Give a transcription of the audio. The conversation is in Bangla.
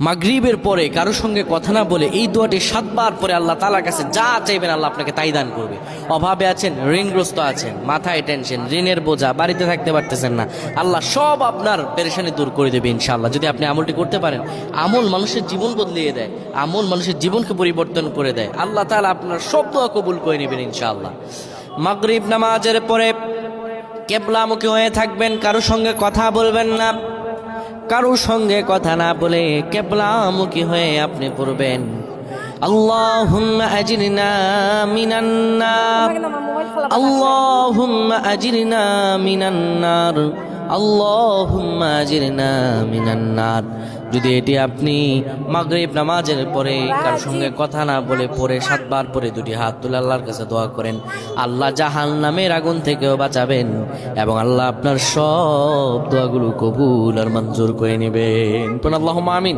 মাগরিবের পরে কারো সঙ্গে কথা না বলে এই দোয়াটি 7 বার পরে আল্লাহ তাআলার কাছে যা চাইবেন আল্লাহ আপনাকে তাই দান করবে। অভাবে আছেন, ঋণগ্রস্ত আছেন, মাথায় টেনশন, ঋণের বোঝা, বাড়িতে থাকতে পারতেছেন না, আল্লাহ সব আপনার পেরেশানি দূর করে দেবে ইনশাআল্লাহ। যদি আপনি আমলটি করতে পারেন, আমল মানুষের জীবন বদলিয়ে দেয়, আমল মানুষের জীবনকে পরিবর্তন করে দেয়। আল্লাহ তাআলা আপনার সব দোয়া কবুল করে নেবেন ইনশাআল্লাহ। মাগরিব নামাজের পরে কিবলামুখী হয়ে থাকবেন, কারো সঙ্গে কথা বলবেন না, কারো সঙ্গে কথা না বলে কিবলামুখী হয়ে আপনি পড়বেন আল্লাহুম্মা আজরিনা মিনান নার, আল্লাহুম্মা আজরিনা মিনান নার, আল্লাহুম্মা আজরিনা মিনান নার। যদি এটি আপনি মাগরিব নামাজের পরে কারোর সঙ্গে কথা না বলে পড়ে 7 বার পরে দুটি হাত তুলে আল্লাহর কাছে দোয়া করেন, আল্লাহ জাহান্নামের আগুন থেকেও বাঁচাবেন এবং আল্লাহ আপনার সব দোয়াগুলো কবুল আর মঞ্জুর করে নেবেন। আল্লাহুম্মা আমিন।